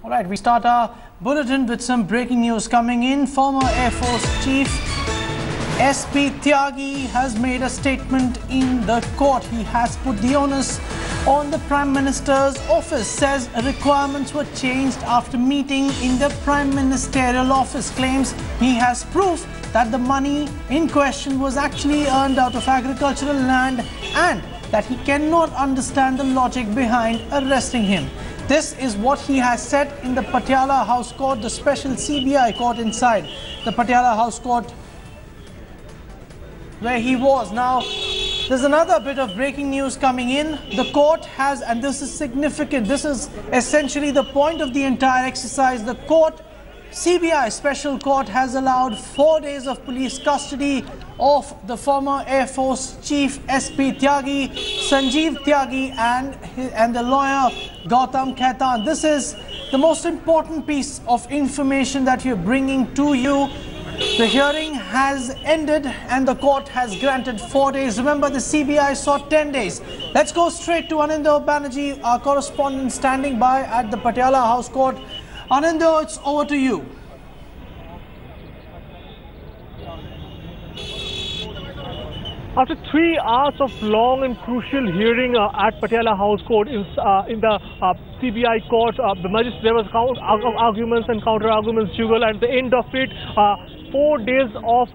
All right, we start our bulletin with some breaking news coming in. Former Air Force Chief SP Tyagi has made a statement in the court. He has put the onus on the Prime Minister's office. Says requirements were changed after meeting in the Prime Ministerial office. Claims he has proof that the money in question was actually earned out of agricultural land and that he cannot understand the logic behind arresting him. This is what he has said in the Patiala House Court, the special CBI court inside the Patiala House Court where he was. Now, there's another bit of breaking news coming in. The court has, and this is significant, this is essentially the point of the entire exercise, the court, CBI Special Court, has allowed 4 days of police custody of the former Air Force Chief SP Tyagi, Sanjeev Tyagi and the lawyer Gautam Khaitan. This is the most important piece of information that we're bringing to you. The hearing has ended and the court has granted 4 days. Remember, the CBI sought 10 days. Let's go straight to Anindo Banerjee, our correspondent standing by at the Patiala House Court. Anindo, it's over to you. After 3 hours of long and crucial hearing at Patiala House Court in the CBI court, there was arguments and counter-arguments, Jugal. At the end of it, 4 days of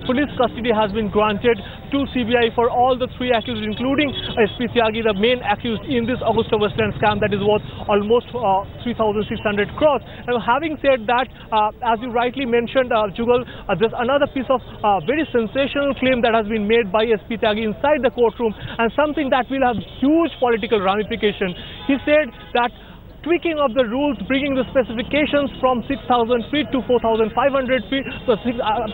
police custody has been granted to CBI for all the 3 accused, including SP Tyagi, the main accused in this Augusta Westland scam that is worth almost 3,600 crores. And having said that, as you rightly mentioned, Jugal, there's another piece of very sensational claim that has been made by SP Tyagi inside the courtroom, and something that will have huge political ramification. He said that tweaking of the rules, bringing the specifications from 6,000 feet to 4,500 feet, so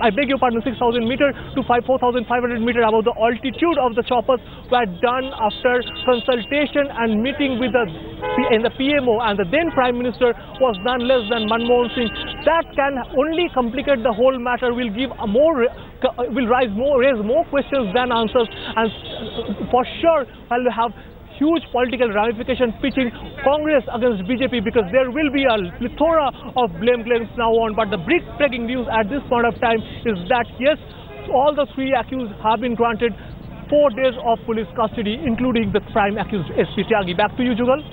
I beg your pardon, 6,000 meter to 4,500 meter above the altitude of the choppers were done after consultation and meeting with the PMO, and the then Prime Minister was none less than Manmohan Singh. That can only complicate the whole matter, will give a raise more questions than answers, and for sure will have huge political ramification pitching Congress against BJP, because there will be a plethora of blame claims now on. But the breathtaking news at this point of time is that yes, all the 3 accused have been granted 4 days of police custody, including the prime accused SP Tyagi. Back to you, Jugal.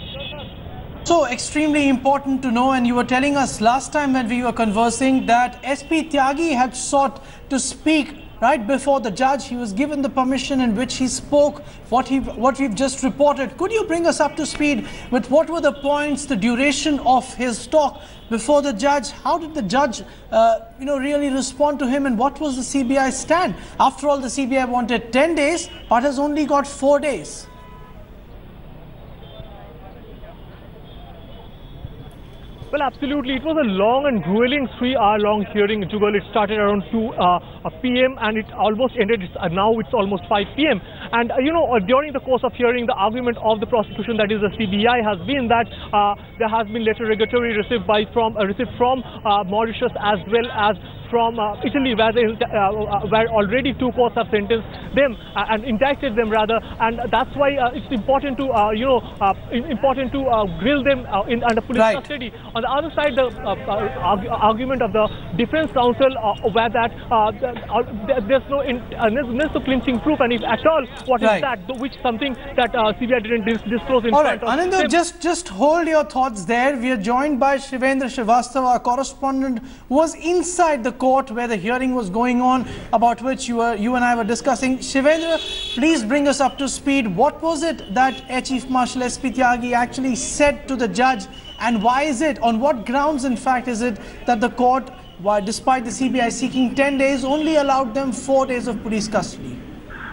So extremely important to know, and you were telling us last time when we were conversing that SP Tyagi had sought to speak right before the judge. He was given the permission in which he spoke what we've just reported. Could you bring us up to speed with what were the points, the duration of his talk before the judge? How did the judge really respond to him, and what was the CBI stand? After all, the CBI wanted 10 days but has only got 4 days. Well, absolutely. It was a long and grueling 3-hour-long hearing, Jugal. It started around 2 p.m. and it almost ended. Now it's almost 5 p.m. And, during the course of hearing, the argument of the prosecution, that is the CBI, has been that there has been letter regulatory received from Mauritius as well as from Italy, where already 2 courts have sentenced them and indicted them rather, and that's why it's important to grill them under police custody. On the other side, the argument of the defense counsel were that there's no clinching proof, and if at all, what is that? Which something that CBI didn't disclose in front of them. Anindo, just hold your thoughts there. We are joined by Shivendra Srivastava, our correspondent, who was inside the court where the hearing was going on, about which you and I were discussing. Shivendra, please bring us up to speed. What was it that Air Chief Marshal SP Tyagi actually said to the judge, and why is it, on what grounds in fact is it that the court, despite the CBI seeking 10 days, only allowed them 4 days of police custody?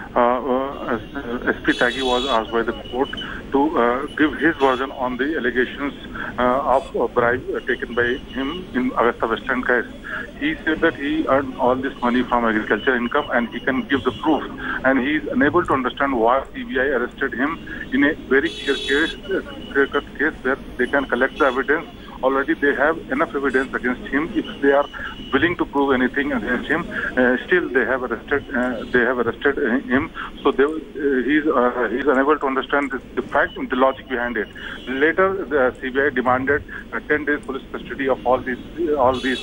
SP Tyagi was asked by the court to give his version on the allegations of a bribe taken by him in Augusta Westland case. He said that he earned all this money from agriculture income and he can give the proof. And he is unable to understand why CBI arrested him in a very clear case where they can collect the evidence already they have enough evidence against him. If they are willing to prove anything against him, still they have arrested him. So he's unable to understand the fact and the logic behind it. Later, the CBI demanded 10 days police custody of all these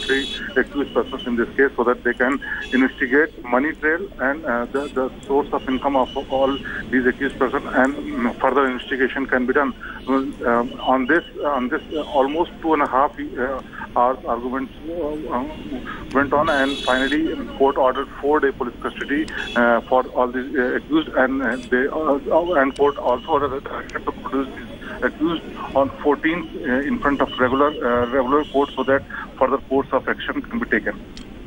three accused persons in this case, so that they can investigate money trail and the source of income of all these accused persons, and further investigation can be done. On this almost 2.5 hours arguments went on, and finally court ordered 4-day police custody for all these accused, and court also ordered to produce these accused on 14th in front of regular court, so that further course of action can be taken.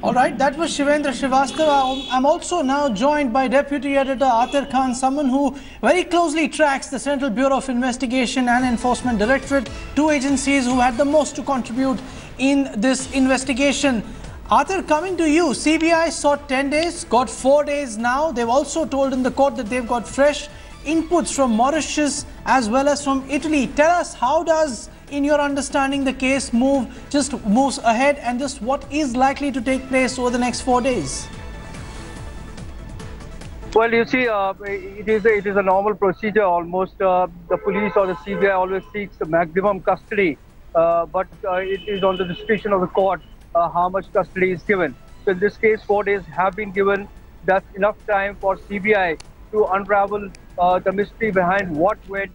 All right, that was Shivendra Srivastava. I'm also now joined by Deputy Editor Atir Khan, someone who very closely tracks the Central Bureau of Investigation and Enforcement Directorate, two agencies who had the most to contribute in this investigation. Atir, coming to you, CBI sought 10 days, got 4 days now. They've also told in the court that they've got fresh inputs from Mauritius as well as from Italy. Tell us, how does, in your understanding, the case moves ahead, and just what is likely to take place over the next 4 days? Well, you see, it is a normal procedure almost. The police or the CBI always seeks the maximum custody, but it is on the discretion of the court how much custody is given. So in this case, 4 days have been given. That's enough time for CBI to unravel the mystery behind what went,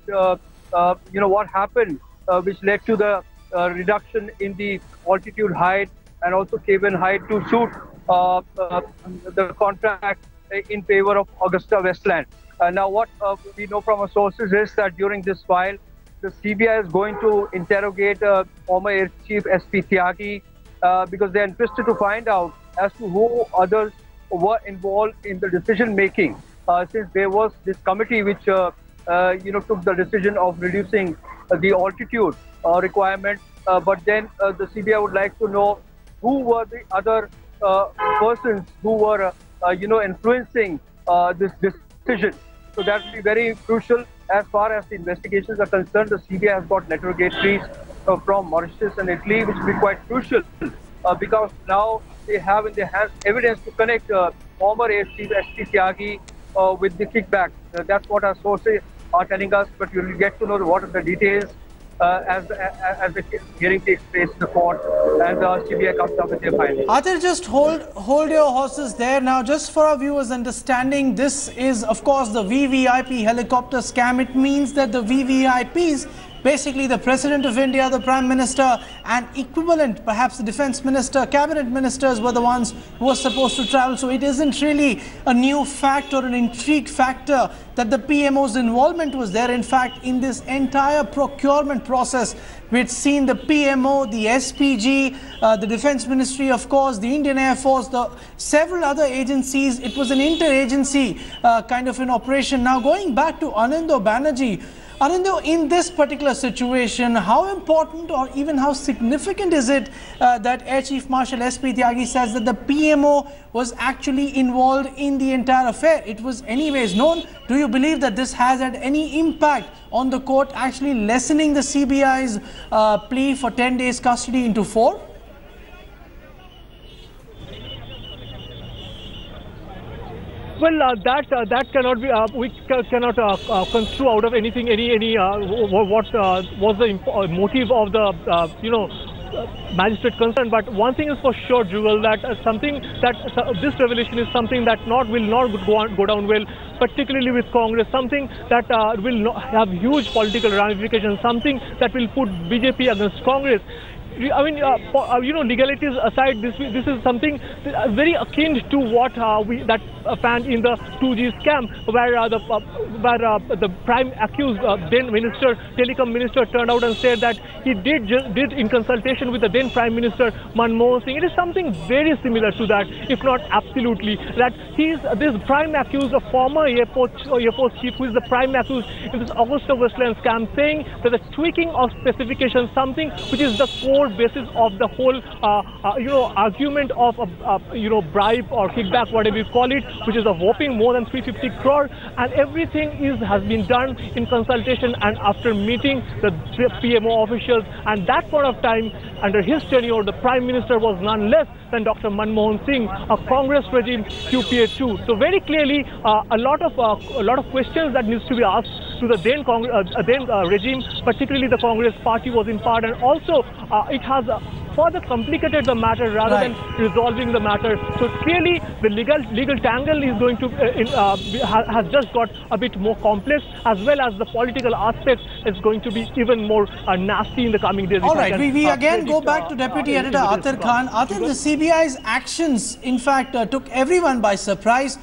what happened, which led to the reduction in the altitude height and also cabin height to suit the contract in favor of Augusta Westland. Now, what we know from our sources is that during this file, the CBI is going to interrogate former Air Chief SP Tyagi because they are interested to find out as to who others were involved in the decision making. Since there was this committee which took the decision of reducing the altitude requirement, but then the CBI would like to know who were the other persons who were influencing this decision. So that will be very crucial. As far as the investigations are concerned, the CBI has got interrogatories from Mauritius and Italy, which will be quite crucial because now they have in their hands evidence to connect former Air Chief SP Tyagi with the kickback. That's what our sources are telling us, but you will get to know what are the details as the hearing takes place in the court and the CBI comes up with their findings. Atir, just hold your horses there. Now, just for our viewers' understanding, this is, of course, the VVIP helicopter scam. It means that the VVIPs, basically the President of India, the Prime Minister, and equivalent, perhaps the Defence Minister, Cabinet Ministers were the ones who were supposed to travel. So it isn't really a new fact or an intrigue factor that the PMO's involvement was there. In fact, in this entire procurement process, we'd seen the PMO, the SPG, the Defence Ministry, of course, the Indian Air Force, the several other agencies. It was an interagency kind of an operation. Now, going back to Anando Banerjee, Arvind, in this particular situation, how important or even how significant is it that Air Chief Marshal SP Tyagi says that the PMO was actually involved in the entire affair? It was anyways known. Do you believe that this has had any impact on the court actually lessening the CBI's plea for 10 days custody into 4? Well, that cannot be. We cannot construe out of anything what was the motive of the magistrate concerned. But one thing is for sure, Jewel, that this revelation is something that will not go down well, particularly with Congress. Something that will not have huge political ramifications. Something that will put BJP against Congress. I mean, legalities aside, this is something very akin to what we found in the 2G scam, where the prime accused then minister, telecom minister, turned out and said that he did in consultation with the then Prime Minister Manmohan Singh. It is something very similar to that, if not absolutely. That this prime accused, a former Air Force chief, who is the prime accused in this Augusta Westland scam, saying that the tweaking of specifications, something which is the core core basis of the whole, argument of, bribe or kickback, whatever you call it, which is a whopping more than 350 crore, and everything has been done in consultation and after meeting the PMO officials. And that point of time, under his tenure, the Prime Minister was none less than Dr. Manmohan Singh, a Congress regime QPA2. So very clearly, a lot of questions that needs to be asked to the then regime, particularly the Congress party was in part, and also it has further complicated the matter rather than resolving the matter. So clearly, the legal tangle is going to has just got a bit more complex, as well as the political aspect is going to be even more nasty in the coming days. All right, we again go back to Deputy Editor Atir Khan. Atir, the CBI's actions, in fact, took everyone by surprise.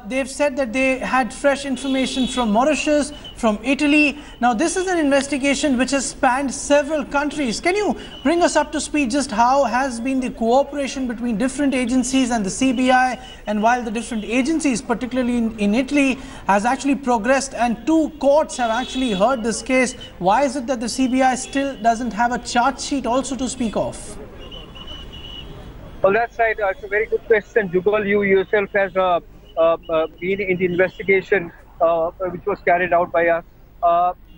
They've said that they had fresh information from Mauritius, from Italy. Now, this is an investigation which has spanned several countries. Can you bring us up to speed just how has been the cooperation between different agencies and the CBI, and while the different agencies, particularly in Italy, has actually progressed and 2 courts have actually heard this case, why is it that the CBI still doesn't have a charge sheet also to speak of? Well, that's right. It's a very good question. Jugal, you yourself has been in the investigation which was carried out by us.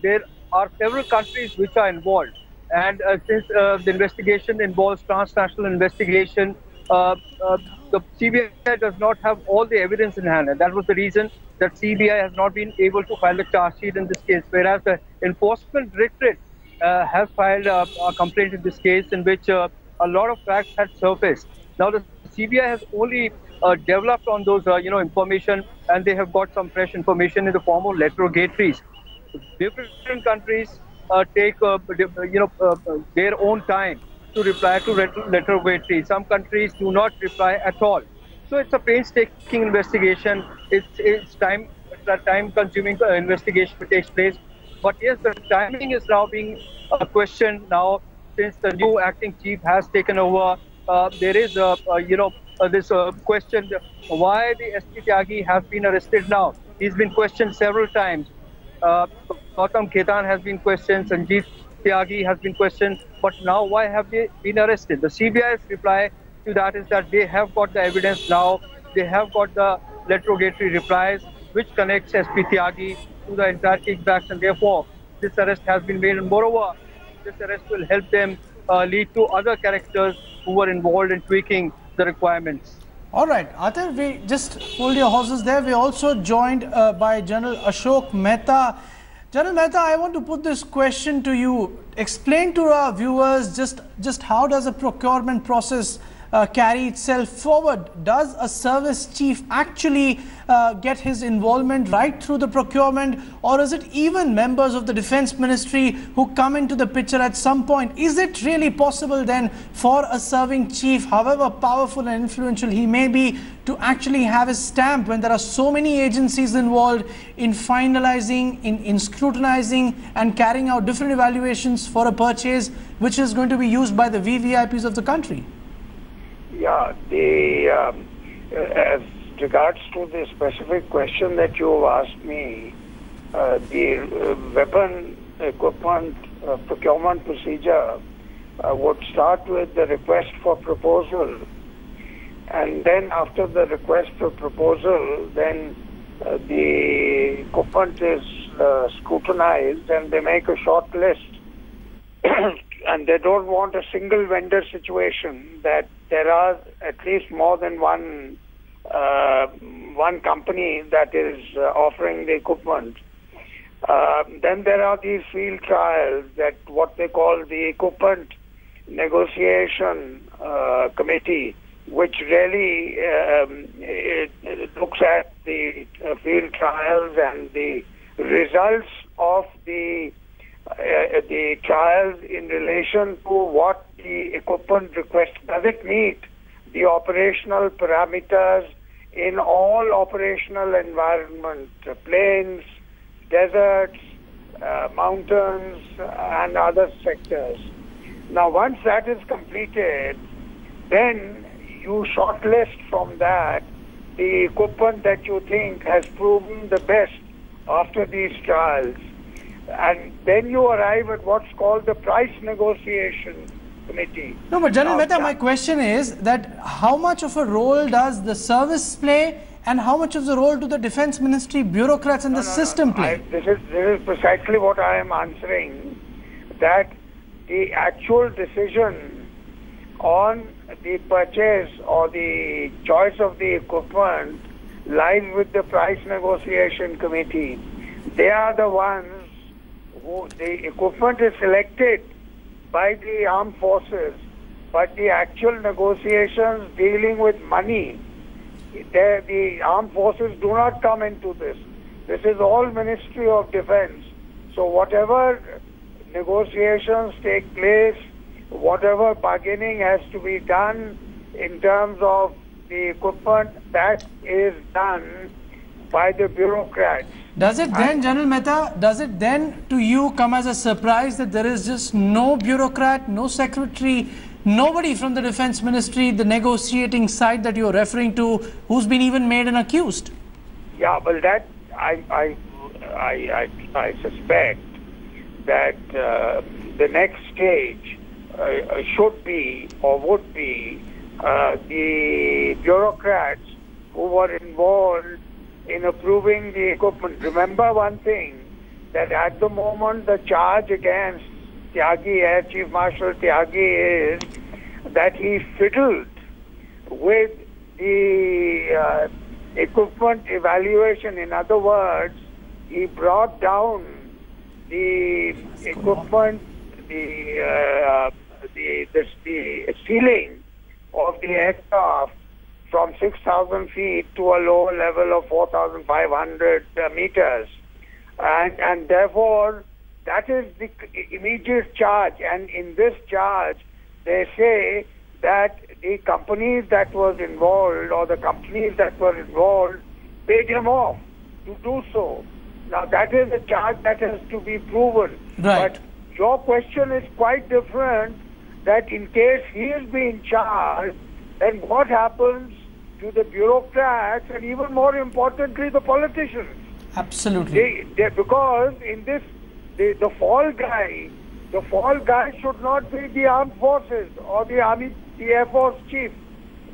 There are several countries which are involved. And since the investigation involves transnational investigation, the CBI does not have all the evidence in hand. And that was the reason that CBI has not been able to file a charge sheet in this case. Whereas the enforcement directorate has filed a complaint in this case in which a lot of facts had surfaced. Now the CBI has only developed on those information, and they have got some fresh information in the form of interrogatories. Different countries take their own time to reply to interrogatories. Some countries do not reply at all. So it's a painstaking investigation. It's a time-consuming investigation that takes place. But yes, the timing is now being questioned now since the new acting chief has taken over. There is this question why the SP Tyagi has been arrested now. He's been questioned several times. Gautam Khetan has been questioned, Sanjeev Tyagi has been questioned, but now why have they been arrested? The CBI's reply to that is that they have got the evidence now, they have got the interrogatory replies which connects SP Tyagi to the entire kickbacks, and therefore this arrest has been made. And moreover, this arrest will help them lead to other characters who were involved in tweaking the requirements. All right, Atir, we just hold your horses there. We're also joined by General Ashok Mehta. General Mehta, I want to put this question to you. Explain to our viewers just how does a procurement process carry itself forward? Does a service chief actually get his involvement right through the procurement, or is it even members of the Defence Ministry who come into the picture at some point? Is it really possible then for a serving chief, however powerful and influential he may be, to actually have his stamp when there are so many agencies involved in finalizing, in scrutinizing and carrying out different evaluations for a purchase which is going to be used by the VVIPs of the country? Yeah, as regards to the specific question that you have asked me, the weapon equipment procurement procedure would start with the request for proposal, and then after the request for proposal, then the equipment is scrutinized and they make a short list. And they don't want a single vendor situation, that there are at least more than one company that is offering the equipment. Then there are these field trials, that what they call the equipment negotiation committee, which really it looks at the field trials and the results of the trials in relation to what the equipment request. Does it meet the operational parameters in all operational environment, plains, deserts, mountains, and other sectors? Now, once that is completed, then you shortlist from that the equipment that you think has proven the best after these trials. And then you arrive at what's called the price negotiation committee. No, but General Now, Mehta, my question is that how much of a role does the service play and how much of the role do the Defence Ministry bureaucrats and the system play? This is precisely what I am answering, that the actual decision on the purchase or the choice of the equipment lies with the price negotiation committee. They are the ones who, the equipment is selected by the armed forces, but the actual negotiations dealing with money, the armed forces do not come into this. This is all Ministry of Defence. So whatever negotiations take place, whatever bargaining has to be done in terms of the equipment, that is done by the bureaucrats. Does it then, General Mehta, does it then to you come as a surprise that there is just no bureaucrat, no secretary, nobody from the Defence Ministry, the negotiating side that you're referring to, who's been even made an accused? Yeah, well, that I suspect that the next stage should be or would be the bureaucrats who were involved in approving the equipment. Remember one thing, that at the moment the charge against Tyagi, Air Chief Marshal Tyagi, is that he fiddled with the equipment evaluation. In other words, he brought down the equipment, the ceiling of the aircraft from 6,000 feet to a lower level of 4,500 meters. And therefore, that is the immediate charge. And in this charge, they say that the companies that was involved or the companies that were involved paid him off to do so. Now, that is a charge that has to be proven. Right. But your question is quite different, that in case he is being charged, then what happens to the bureaucrats and even more importantly, the politicians? Absolutely. Because in this, the fall guy should not be the armed forces or the army, the Air Force chief.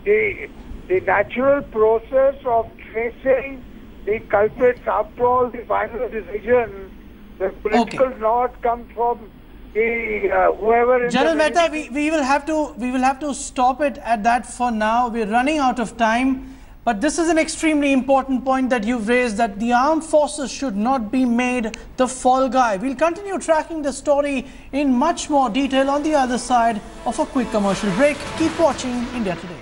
The natural process of tracing the culprits, after all, the final decision, the political nod comes from the whoever. General Mehta, we will have to stop it at that for now. We're running out of time. But this is an extremely important point that you've raised, that the armed forces should not be made the fall guy. We'll continue tracking the story in much more detail on the other side of a quick commercial break. Keep watching India Today.